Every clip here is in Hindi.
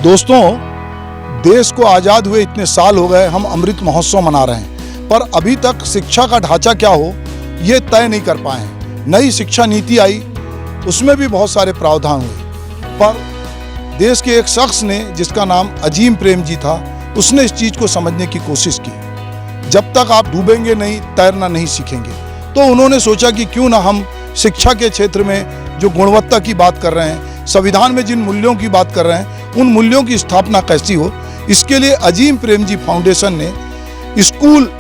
दोस्तों, देश को आज़ाद हुए इतने साल हो गए, हम अमृत महोत्सव मना रहे हैं, पर अभी तक शिक्षा का ढांचा क्या हो ये तय नहीं कर पाए हैं। नई शिक्षा नीति आई, उसमें भी बहुत सारे प्रावधान हुए, पर देश के एक शख्स ने, जिसका नाम अजीम प्रेम जी था, उसने इस चीज़ को समझने की कोशिश की। जब तक आप डूबेंगे नहीं, तैरना नहीं सीखेंगे। तो उन्होंने सोचा कि क्यों ना हम शिक्षा के क्षेत्र में जो गुणवत्ता की बात कर रहे हैं, संविधान में जिन मूल्यों की बात कर रहे हैं, उन मूल्यों की स्थापना कैसी हो। इसके लिए अजीम प्रेम जी फाउंडेशन ने स्कूल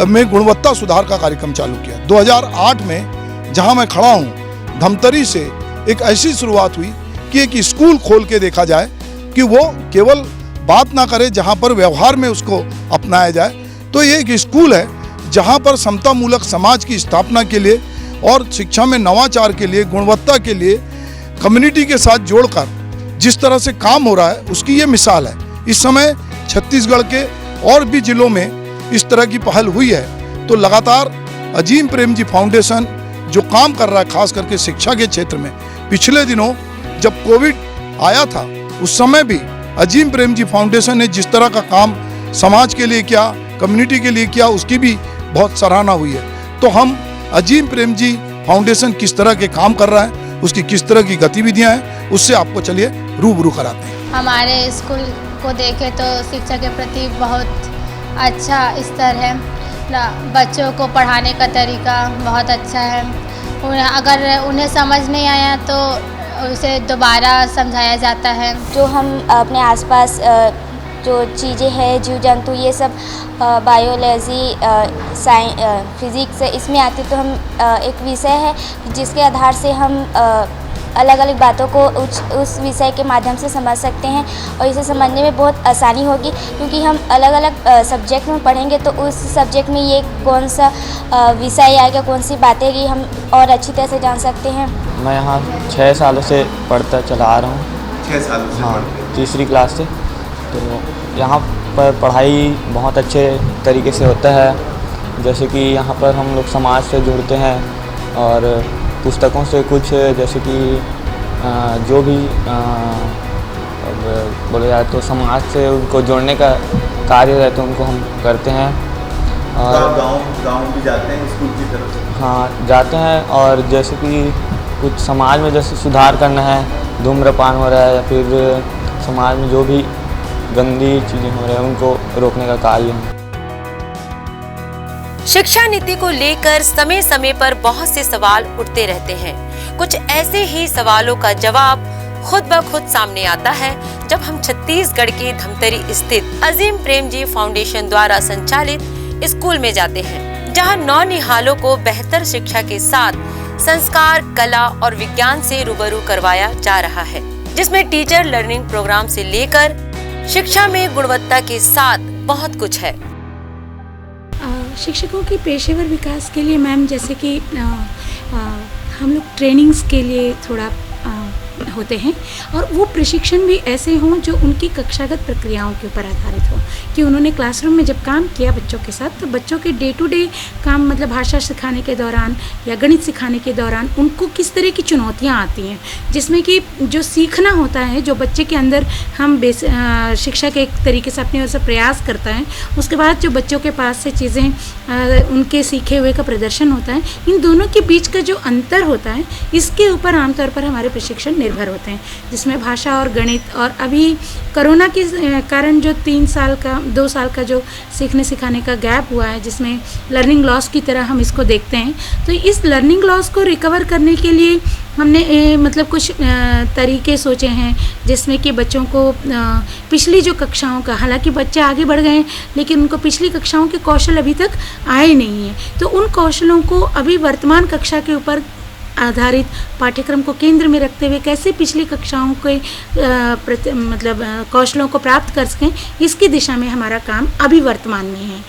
में गुणवत्ता सुधार का कार्यक्रम चालू किया। 2008 में जहां मैं खड़ा हूं, धमतरी से एक ऐसी शुरुआत हुई कि एक स्कूल खोल के देखा जाए कि वो केवल बात ना करे, जहां पर व्यवहार में उसको अपनाया जाए। तो ये एक स्कूल है जहां पर समतामूलक समाज की स्थापना के लिए और शिक्षा में नवाचार के लिए, गुणवत्ता के लिए कम्युनिटी के साथ जोड़कर जिस तरह से काम हो रहा है, उसकी ये मिसाल है। इस समय छत्तीसगढ़ के और भी जिलों में इस तरह की पहल हुई है। तो लगातार अजीम प्रेम जी फाउंडेशन जो काम कर रहा है, खास करके शिक्षा के क्षेत्र में, पिछले दिनों जब कोविड आया था, उस समय भी अजीम प्रेम जी फाउंडेशन ने जिस तरह का काम समाज के लिए किया, कम्युनिटी के लिए किया, उसकी भी बहुत सराहना हुई है। तो हम अजीम प्रेम जी फाउंडेशन किस तरह के काम कर रहा है, उसकी किस तरह की गतिविधियां हैं, उससे आपको चलिए रूबरू कराते हैं। हमारे स्कूल को देखें तो शिक्षा के प्रति बहुत अच्छा स्तर है ना। बच्चों को पढ़ाने का तरीका बहुत अच्छा है। अगर उन्हें समझ नहीं आया तो उसे दोबारा समझाया जाता है। जो हम अपने आसपास जो चीज़ें हैं, जीव जंतु, ये सब बायोलॉजी, फिज़िक्स इसमें आती, तो हम एक विषय है जिसके आधार से हम अलग अलग बातों को उस विषय के माध्यम से समझ सकते हैं और इसे समझने में बहुत आसानी होगी, क्योंकि हम अलग अलग सब्जेक्ट में पढ़ेंगे तो उस सब्जेक्ट में ये कौन सा विषय आएगा, कौन सी बातें की हम और अच्छी तरह से जान सकते हैं। मैं यहाँ 6 सालों से पढ़ता चला आ रहा हूँ। 6 सालों से? हाँ, तीसरी क्लास से। तो यहाँ पर पढ़ाई बहुत अच्छे तरीके से होता है। जैसे कि यहाँ पर हम लोग समाज से जुड़ते हैं और पुस्तकों से कुछ, जैसे कि जो भी बोला जाए तो समाज से उनको जोड़ने का कार्य रहता है, उनको हम करते हैं। और गाँव भी जाते हैं स्कूल की तरफ से? हाँ, जाते हैं। और जैसे कि कुछ समाज में जैसे सुधार करना है, धूम्रपान हो रहा है या फिर समाज में जो भी गंदी चीज़ें हो रही हैं, उनको रोकने का कार्य है। शिक्षा नीति को लेकर समय समय पर बहुत से सवाल उठते रहते हैं। कुछ ऐसे ही सवालों का जवाब खुद ब खुद सामने आता है जब हम छत्तीसगढ़ के धमतरी स्थित अजीम प्रेम जी फाउंडेशन द्वारा संचालित स्कूल में जाते हैं, जहां नौनिहालों को बेहतर शिक्षा के साथ संस्कार, कला और विज्ञान से रूबरू करवाया जा रहा है, जिसमें टीचर लर्निंग प्रोग्राम से लेकर शिक्षा में गुणवत्ता के साथ बहुत कुछ है। शिक्षकों के पेशेवर विकास के लिए मैम, जैसे कि हम लोग ट्रेनिंग्स के लिए थोड़ा होते हैं, और वो प्रशिक्षण भी ऐसे हों जो उनकी कक्षागत प्रक्रियाओं के ऊपर आधारित हो, कि उन्होंने क्लासरूम में जब काम किया बच्चों के साथ, तो बच्चों के डे टू डे काम, मतलब भाषा सिखाने के दौरान या गणित सिखाने के दौरान उनको किस तरह की चुनौतियाँ आती हैं, जिसमें कि जो सीखना होता है, जो बच्चे के अंदर हम शिक्षा के एक तरीके से अपने ओर से प्रयास करता है, उसके बाद जो बच्चों के पास से चीज़ें उनके सीखे हुए का प्रदर्शन होता है, इन दोनों के बीच का जो अंतर होता है, इसके ऊपर आमतौर पर हमारे प्रशिक्षण निर्भर होते हैं, जिसमें भाषा और गणित, और अभी कोरोना के कारण जो 2 साल का जो सीखने सिखाने का गैप हुआ है, जिसमें लर्निंग लॉस की तरह हम इसको देखते हैं, तो इस लर्निंग लॉस को रिकवर करने के लिए हमने मतलब कुछ तरीके सोचे हैं, जिसमें कि बच्चों को पिछली जो कक्षाओं का, हालांकि बच्चे आगे बढ़ गए हैं लेकिन उनको पिछली कक्षाओं के कौशल अभी तक आए नहीं हैं, तो उन कौशलों को अभी वर्तमान कक्षा के ऊपर आधारित पाठ्यक्रम को केंद्र में रखते हुए कैसे पिछली कक्षाओं के मतलब कौशलों को प्राप्त कर सकें, इसकी दिशा में हमारा काम अभी वर्तमान में है।